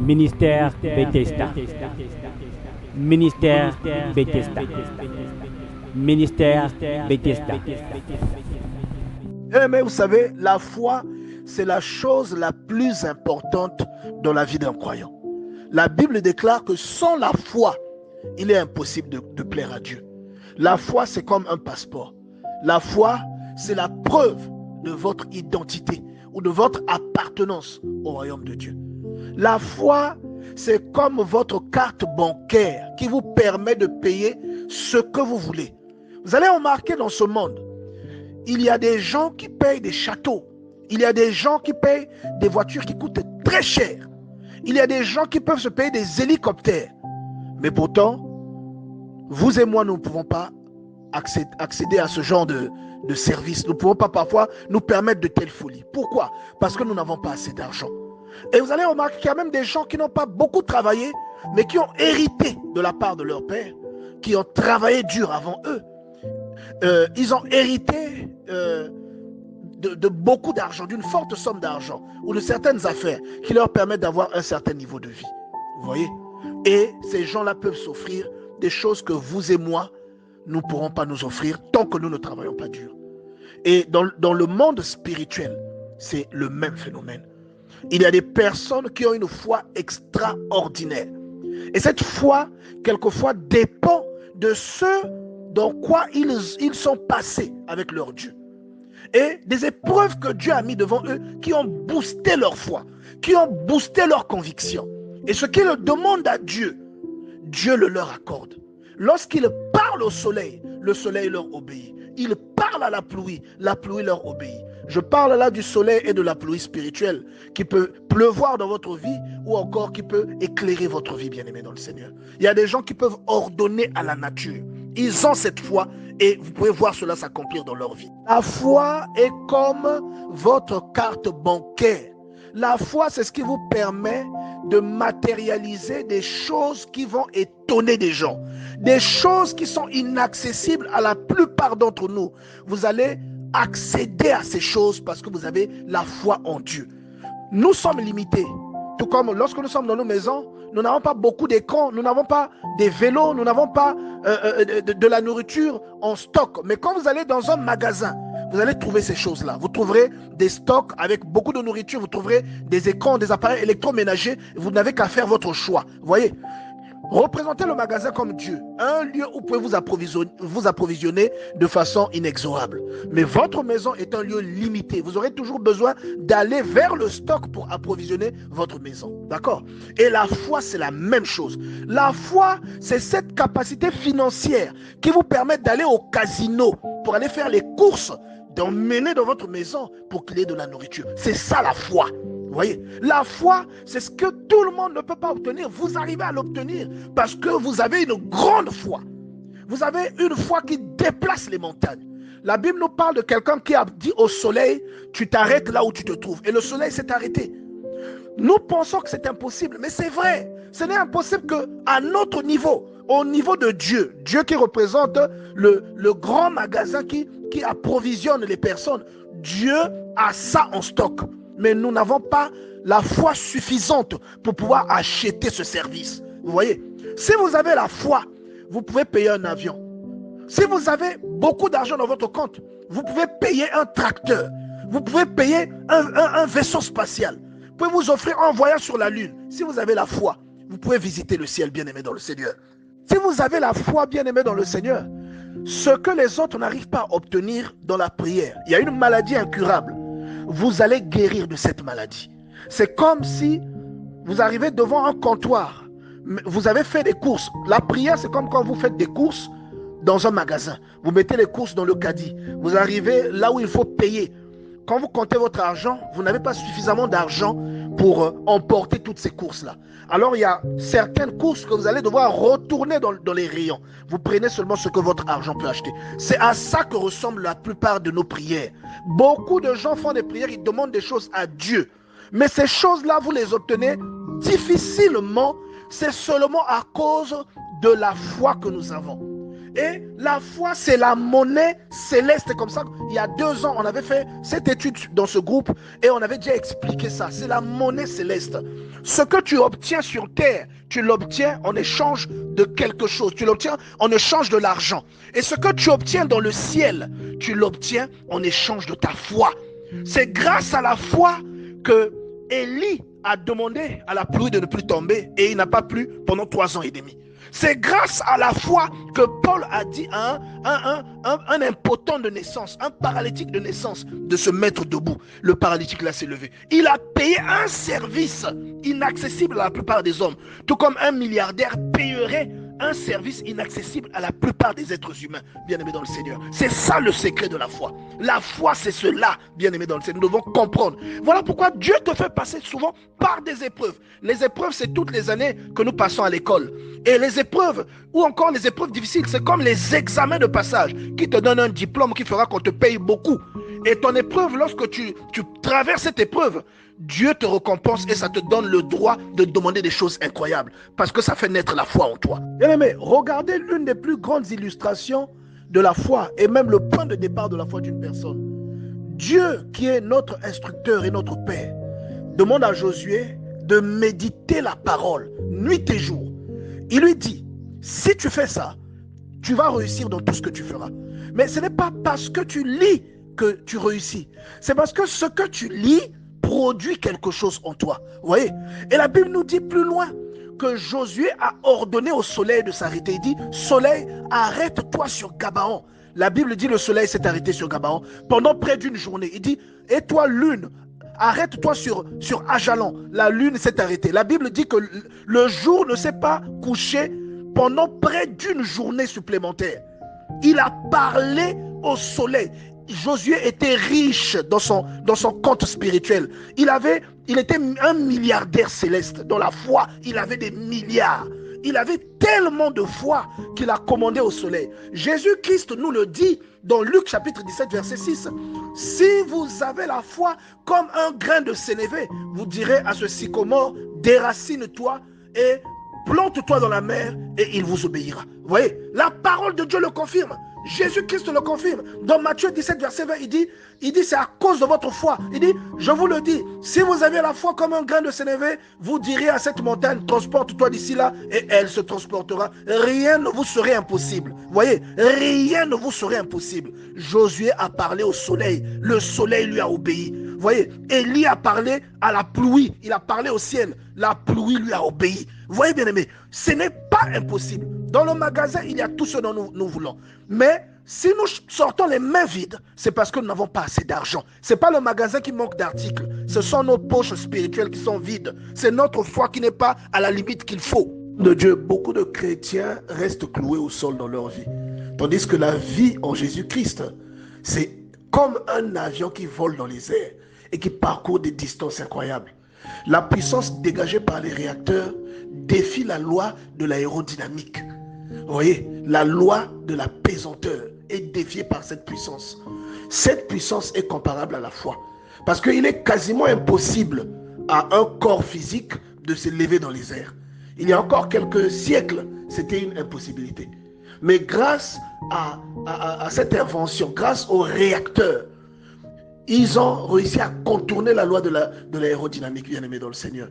Ministère Bethesda. Ministère Bethesda. Ministère Bethesda. Mais vous savez, la foi, c'est la chose la plus importante dans la vie d'un croyant. La Bible déclare que sans la foi, il est impossible de plaire à Dieu. La foi, c'est comme un passeport. La foi, c'est la preuve de votre identité ou de votre appartenance au royaume de Dieu. La foi, c'est comme votre carte bancaire qui vous permet de payer ce que vous voulez. Vous allez remarquer dans ce monde, il y a des gens qui payent des châteaux. Il y a des gens qui payent des voitures qui coûtent très cher. Il y a des gens qui peuvent se payer des hélicoptères. Mais pourtant, vous et moi, nous ne pouvons pas accéder à ce genre de service. Nous ne pouvons pas parfois nous permettre de telles folies. Pourquoi? Parce que nous n'avons pas assez d'argent. Et vous allez remarquer qu'il y a même des gens qui n'ont pas beaucoup travaillé, mais qui ont hérité de la part de leur père, qui ont travaillé dur avant eux. Ils ont hérité de beaucoup d'argent, d'une forte somme d'argent, ou de certaines affaires qui leur permettent d'avoir un certain niveau de vie. Vous voyez? Et ces gens-là peuvent s'offrir des choses que vous et moi, nous ne pourrons pas nous offrir tant que nous ne travaillons pas dur. Et dans le monde spirituel, c'est le même phénomène. Il y a des personnes qui ont une foi extraordinaire. Et cette foi, quelquefois, dépend de ce dans quoi ils sont passés avec leur Dieu. Et des épreuves que Dieu a mis devant eux qui ont boosté leur foi, qui ont boosté leur conviction. Et ce qu'ils demandent à Dieu, Dieu le leur accorde. Lorsqu'ils parlent au soleil, le soleil leur obéit. Ils parlent à la pluie leur obéit. Je parle là du soleil et de la pluie spirituelle qui peut pleuvoir dans votre vie ou encore qui peut éclairer votre vie, bien-aimé dans le Seigneur. Il y a des gens qui peuvent ordonner à la nature. Ils ont cette foi et vous pouvez voir cela s'accomplir dans leur vie. La foi est comme votre carte bancaire. La foi, c'est ce qui vous permet de matérialiser des choses qui vont étonner des gens. Des choses qui sont inaccessibles à la plupart d'entre nous. Vous allez accéder à ces choses parce que vous avez la foi en Dieu. Nous sommes limités. Tout comme lorsque nous sommes dans nos maisons, nous n'avons pas beaucoup d'écrans, nous n'avons pas des vélos, nous n'avons pas de la nourriture en stock. Mais quand vous allez dans un magasin, vous allez trouver ces choses-là. Vous trouverez des stocks avec beaucoup de nourriture, vous trouverez des écrans, des appareils électroménagers. Vous n'avez qu'à faire votre choix. Vous voyez? Représentez le magasin comme Dieu, un lieu où vous pouvez vous approvisionner de façon inexorable. Mais votre maison est un lieu limité. Vous aurez toujours besoin d'aller vers le stock pour approvisionner votre maison. D'accord? Et la foi, c'est la même chose. La foi, c'est cette capacité financière qui vous permet d'aller au casino pour aller faire les courses, d'emmener dans votre maison pour qu'il y ait de la nourriture. C'est ça la foi. Vous voyez, la foi, c'est ce que tout le monde ne peut pas obtenir. Vous arrivez à l'obtenir parce que vous avez une grande foi. Vous avez une foi qui déplace les montagnes. La Bible nous parle de quelqu'un qui a dit au soleil, tu t'arrêtes là où tu te trouves. Et le soleil s'est arrêté. Nous pensons que c'est impossible, mais c'est vrai. Ce n'est impossible qu'à notre niveau, au niveau de Dieu. Dieu qui représente le grand magasin qui approvisionne les personnes. Dieu a ça en stock. Mais nous n'avons pas la foi suffisante pour pouvoir acheter ce service. Vous voyez? Si vous avez la foi, vous pouvez payer un avion. Si vous avez beaucoup d'argent dans votre compte, vous pouvez payer un tracteur. Vous pouvez payer un vaisseau spatial. Vous pouvez vous offrir un voyage sur la Lune. Si vous avez la foi, vous pouvez visiter le ciel, bien-aimé dans le Seigneur. Si vous avez la foi, bien-aimé dans le Seigneur, ce que les autres n'arrivent pas à obtenir dans la prière, il y a une maladie incurable. Vous allez guérir de cette maladie. C'est comme si vous arrivez devant un comptoir. Vous avez fait des courses. La prière, c'est comme quand vous faites des courses dans un magasin. Vous mettez les courses dans le caddie. Vous arrivez là où il faut payer. Quand vous comptez votre argent, vous n'avez pas suffisamment d'argent pour emporter toutes ces courses-là. Alors, il y a certaines courses que vous allez devoir retourner dans les rayons. Vous prenez seulement ce que votre argent peut acheter. C'est à ça que ressemble la plupart de nos prières. Beaucoup de gens font des prières, ils demandent des choses à Dieu. Mais ces choses-là, vous les obtenez difficilement. C'est seulement à cause de la foi que nous avons. Et la foi, c'est la monnaie céleste. Comme ça, il y a 2 ans, on avait fait cette étude dans ce groupe et on avait déjà expliqué ça. C'est la monnaie céleste. Ce que tu obtiens sur terre, tu l'obtiens en échange de quelque chose. Tu l'obtiens en échange de l'argent. Et ce que tu obtiens dans le ciel, tu l'obtiens en échange de ta foi. C'est grâce à la foi que Élie a demandé à la pluie de ne plus tomber et il n'a pas plu pendant 3 ans et demi. C'est grâce à la foi que Paul a dit à un impotent de naissance, un paralytique de naissance, de se mettre debout. Le paralytique là s'est levé. Il a payé un service inaccessible à la plupart des hommes, tout comme un milliardaire payerait un service inaccessible à la plupart des êtres humains, bien-aimés dans le Seigneur. C'est ça le secret de la foi. La foi, c'est cela, bien-aimés dans le Seigneur. Nous devons comprendre. Voilà pourquoi Dieu te fait passer souvent par des épreuves. Les épreuves, c'est toutes les années que nous passons à l'école. Et les épreuves, ou encore les épreuves difficiles, c'est comme les examens de passage qui te donnent un diplôme qui fera qu'on te paye beaucoup. Et ton épreuve, lorsque tu traverses cette épreuve, Dieu te récompense et ça te donne le droit de demander des choses incroyables parce que ça fait naître la foi en toi. Bien aimé, regardez l'une des plus grandes illustrations de la foi et même le point de départ de la foi d'une personne. Dieu, qui est notre instructeur et notre Père, demande à Josué de méditer la parole nuit et jour. Il lui dit, si tu fais ça, tu vas réussir dans tout ce que tu feras. Mais ce n'est pas parce que tu lis que tu réussis. C'est parce que ce que tu lis produit quelque chose en toi. Vous voyez? Et la Bible nous dit plus loin que Josué a ordonné au soleil de s'arrêter. Il dit, soleil, arrête-toi sur Gabaon. La Bible dit le soleil s'est arrêté sur Gabaon pendant près d'une journée. Il dit, et toi lune, arrête-toi sur Ajalon. La lune s'est arrêtée. La Bible dit que le jour ne s'est pas couché pendant près d'une journée supplémentaire. Il a parlé au soleil. Josué était riche dans son compte spirituel. Il était un milliardaire céleste. Dans la foi, il avait des milliards. Il avait tellement de foi qu'il a commandé au soleil. Jésus-Christ nous le dit dans Luc chapitre 17 verset 6. Si vous avez la foi comme un grain de sénévé, vous direz à ce sycomore, déracine-toi et plante-toi dans la mer et il vous obéira. Vous voyez, la parole de Dieu le confirme. Jésus-Christ le confirme. Dans Matthieu 17, verset 20, il dit c'est à cause de votre foi. Il dit, je vous le dis, si vous avez la foi comme un grain de sénévé, vous direz à cette montagne, transporte-toi d'ici là, et elle se transportera. Rien ne vous serait impossible. Vous voyez, rien ne vous serait impossible. Josué a parlé au soleil. Le soleil lui a obéi. Vous voyez, Élie a parlé à la pluie. Il a parlé au ciel. La pluie lui a obéi. Vous voyez, bien aimé, ce n'est pas impossible. Dans le magasin, il y a tout ce dont nous voulons. Mais si nous sortons les mains vides, c'est parce que nous n'avons pas assez d'argent. Ce n'est pas le magasin qui manque d'articles. Ce sont nos poches spirituelles qui sont vides. C'est notre foi qui n'est pas à la limite qu'il faut. De Dieu, beaucoup de chrétiens restent cloués au sol dans leur vie. Tandis que la vie en Jésus-Christ, c'est comme un avion qui vole dans les airs et qui parcourt des distances incroyables. La puissance dégagée par les réacteurs défie la loi de l'aérodynamique. Vous voyez, la loi de la pesanteur est défiée par cette puissance. Cette puissance est comparable à la foi. Parce qu'il est quasiment impossible à un corps physique de se lever dans les airs. Il y a encore quelques siècles, c'était une impossibilité. Mais grâce à cette invention, grâce aux réacteurs, ils ont réussi à contourner la loi de l'aérodynamique, bien aimé dans le Seigneur.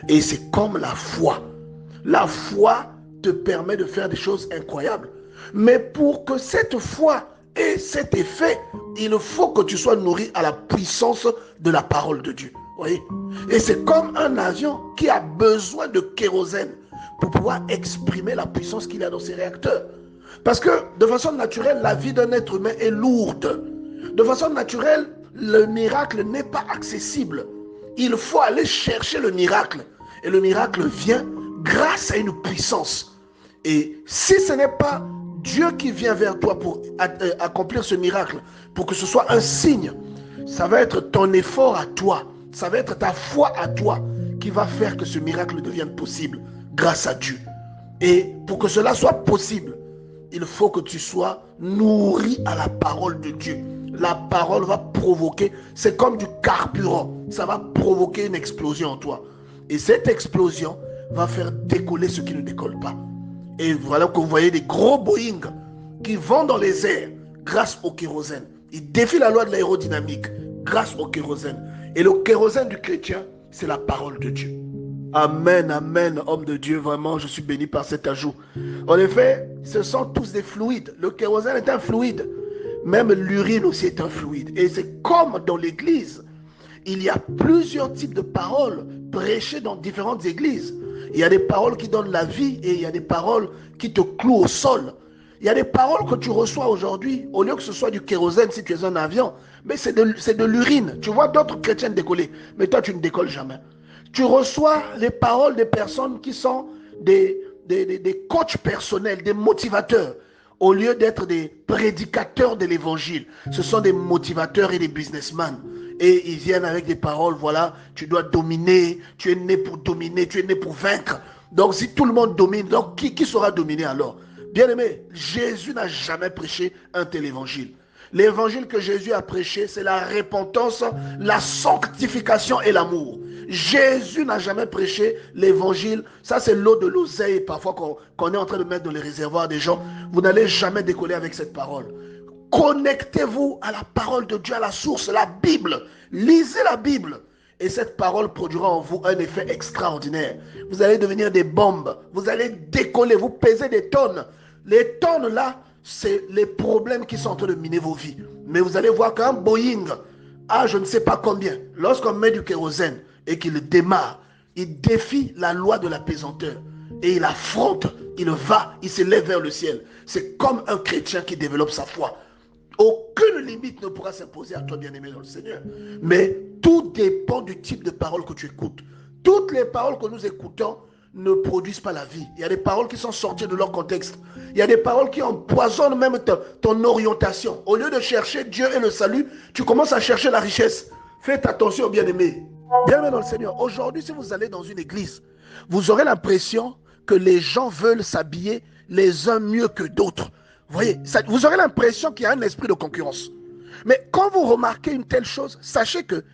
Et c'est comme la foi. La foi te permet de faire des choses incroyables. Mais pour que cette foi ait cet effet, il faut que tu sois nourri à la puissance de la parole de Dieu. Voyez? Et c'est comme un avion qui a besoin de kérosène pour pouvoir exprimer la puissance qu'il a dans ses réacteurs. Parce que de façon naturelle, la vie d'un être humain est lourde. De façon naturelle, le miracle n'est pas accessible. Il faut aller chercher le miracle. Et le miracle vient grâce à une puissance. Et si ce n'est pas Dieu qui vient vers toi pour accomplir ce miracle, pour que ce soit un signe, ça va être ton effort à toi, ça va être ta foi à toi qui va faire que ce miracle devienne possible grâce à Dieu. Et pour que cela soit possible, il faut que tu sois nourri à la parole de Dieu. La parole va provoquer, c'est comme du carburant, ça va provoquer une explosion en toi. Et cette explosion va faire décoller ce qui ne décolle pas. Et voilà que vous voyez des gros Boeing qui vont dans les airs grâce au kérosène. Il défie la loi de l'aérodynamique grâce au kérosène. Et le kérosène du chrétien, c'est la parole de Dieu. Amen, amen, homme de Dieu. Vraiment, je suis béni par cet ajout. En effet, ce sont tous des fluides. Le kérosène est un fluide. Même l'urine aussi est un fluide. Et c'est comme dans l'église. Il y a plusieurs types de paroles prêchées dans différentes églises. Il y a des paroles qui donnent la vie et il y a des paroles qui te clouent au sol. Il y a des paroles que tu reçois aujourd'hui, au lieu que ce soit du kérosène si tu es un avion, mais c'est de l'urine. Tu vois d'autres chrétiens décoller, mais toi tu ne décolles jamais. Tu reçois les paroles des personnes qui sont des coachs personnels, des motivateurs, au lieu d'être des prédicateurs de l'évangile. Ce sont des motivateurs et des businessmen. Et ils viennent avec des paroles, voilà, tu dois dominer, tu es né pour dominer, tu es né pour vaincre. Donc si tout le monde domine, donc qui sera dominé alors? Bien aimé, Jésus n'a jamais prêché un tel évangile. L'évangile que Jésus a prêché, c'est la repentance, la sanctification et l'amour. Jésus n'a jamais prêché l'évangile. Ça, c'est l'eau de l'oseille parfois qu'on est en train de mettre dans les réservoirs des gens. Vous n'allez jamais décoller avec cette parole. Connectez-vous à la parole de Dieu, à la source, la Bible. Lisez la Bible. Et cette parole produira en vous un effet extraordinaire. Vous allez devenir des bombes. Vous allez décoller. Vous pesez des tonnes. Les tonnes là, c'est les problèmes qui sont en train de miner vos vies. Mais vous allez voir qu'un Boeing, je ne sais pas combien, lorsqu'on met du kérosène et qu'il démarre, il défie la loi de la pesanteur. Et il affronte, il va, il s'élève vers le ciel. C'est comme un chrétien qui développe sa foi. Aucune limite ne pourra s'imposer à toi, bien-aimé dans le Seigneur. Mais tout dépend du type de parole que tu écoutes. Toutes les paroles que nous écoutons ne produisent pas la vie. Il y a des paroles qui sont sorties de leur contexte. Il y a des paroles qui empoisonnent même ton orientation. Au lieu de chercher Dieu et le salut, tu commences à chercher la richesse. Faites attention, bien-aimé. Bien-aimé dans le Seigneur. Aujourd'hui, si vous allez dans une église, vous aurez l'impression que les gens veulent s'habiller les uns mieux que d'autres. Vous voyez, vous aurez l'impression qu'il y a un esprit de concurrence. Mais quand vous remarquez une telle chose, sachez que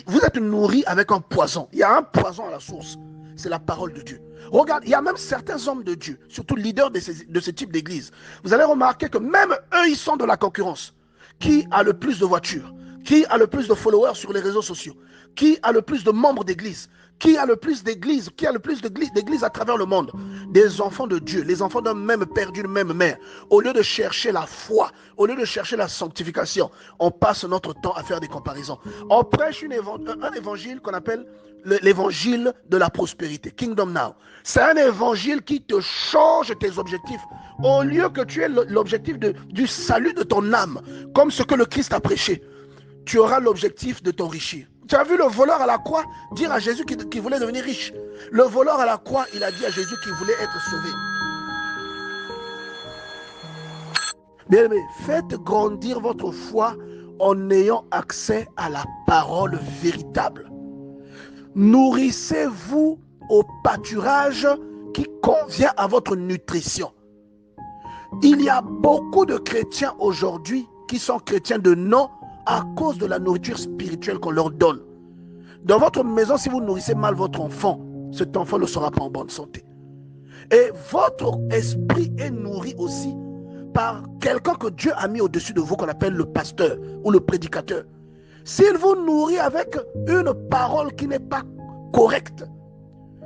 vous êtes nourri avec un poison. Il y a un poison à la source. C'est la parole de Dieu. Regarde, il y a même certains hommes de Dieu, surtout leaders de ce type d'église. Vous allez remarquer que même eux, ils sont de la concurrence. Qui a le plus de voitures? Qui a le plus de followers sur les réseaux sociaux? Qui a le plus de membres d'église? Qui a le plus d'églises? Qui a le plus d'églises à travers le monde? Des enfants de Dieu, les enfants d'un même père, d'une même mère. Au lieu de chercher la foi, au lieu de chercher la sanctification, on passe notre temps à faire des comparaisons. On prêche un évangile qu'on appelle l'évangile de la prospérité, Kingdom Now. C'est un évangile qui te change tes objectifs. Au lieu que tu aies l'objectif du salut de ton âme, comme ce que le Christ a prêché, tu auras l'objectif de t'enrichir. Tu as vu le voleur à la croix dire à Jésus qu'il voulait devenir riche. Le voleur à la croix, il a dit à Jésus qu'il voulait être sauvé. Bien aimé, faites grandir votre foi en ayant accès à la parole véritable. Nourrissez-vous au pâturage qui convient à votre nutrition. Il y a beaucoup de chrétiens aujourd'hui qui sont chrétiens de nom à cause de la nourriture spirituelle qu'on leur donne. Dans votre maison, si vous nourrissez mal votre enfant, cet enfant ne sera pas en bonne santé. Et votre esprit est nourri aussi par quelqu'un que Dieu a mis au-dessus de vous, qu'on appelle le pasteur ou le prédicateur. S'il vous nourrit avec une parole qui n'est pas correcte,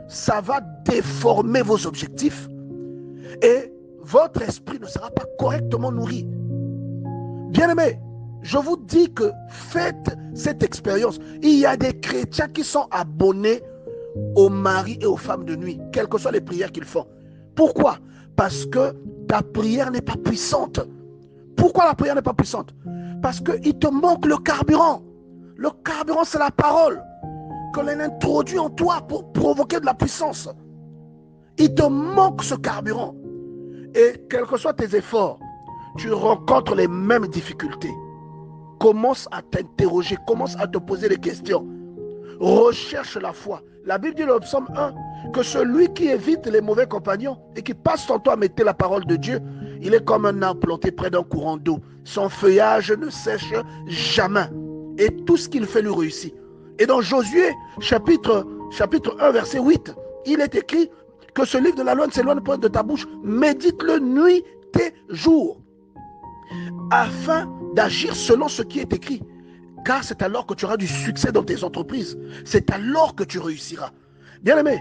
ça va déformer vos objectifs et votre esprit ne sera pas correctement nourri. Bien-aimés, je vous dis que faites cette expérience. Il y a des chrétiens qui sont abonnés aux maris et aux femmes de nuit, quelles que soient les prières qu'ils font. Pourquoi? Parce que ta prière n'est pas puissante. Pourquoi la prière n'est pas puissante? Parce qu'il te manque le carburant. Le carburant, c'est la parole que l'on introduit en toi pour provoquer de la puissance. Il te manque ce carburant. Et quels que soient tes efforts, tu rencontres les mêmes difficultés. Commence à t'interroger, commence à te poser des questions. Recherche la foi. La Bible dit dans le psaume 1 que celui qui évite les mauvais compagnons et qui passe son temps à mettre la parole de Dieu, il est comme un arbre planté près d'un courant d'eau. Son feuillage ne sèche jamais. Et tout ce qu'il fait lui réussit. Et dans Josué, chapitre 1, verset 8, il est écrit que ce livre de la loi ne s'éloigne pas de ta bouche. Médite-le nuit et jour. afin d'agir selon ce qui est écrit. Car c'est alors que tu auras du succès dans tes entreprises. C'est alors que tu réussiras. Bien-aimé,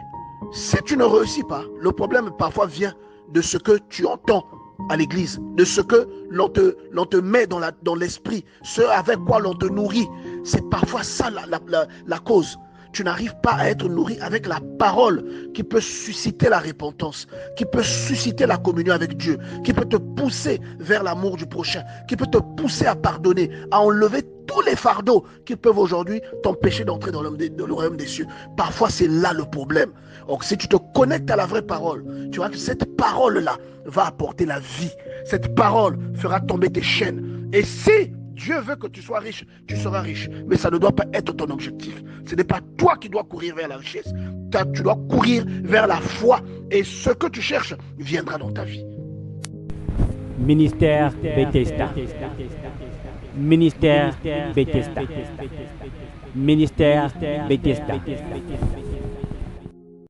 si tu ne réussis pas, le problème parfois vient de ce que tu entends à l'église, de ce que l'on te met dans l'esprit, ce avec quoi l'on te nourrit. C'est parfois ça la cause. Tu n'arrives pas à être nourri avec la parole qui peut susciter la repentance, qui peut susciter la communion avec Dieu, qui peut te pousser vers l'amour du prochain, qui peut te pousser à pardonner, à enlever tous les fardeaux qui peuvent aujourd'hui t'empêcher d'entrer dans le royaume des cieux. Parfois, c'est là le problème. Donc, si tu te connectes à la vraie parole, tu vois que cette parole-là va apporter la vie. Cette parole fera tomber tes chaînes. Et si Dieu veut que tu sois riche, tu seras riche. Mais ça ne doit pas être ton objectif. Ce n'est pas toi qui dois courir vers la richesse. Tu dois courir vers la foi. Et ce que tu cherches viendra dans ta vie. Ministère Bethesda. Ministère Bethesda. Ministère Bethesda.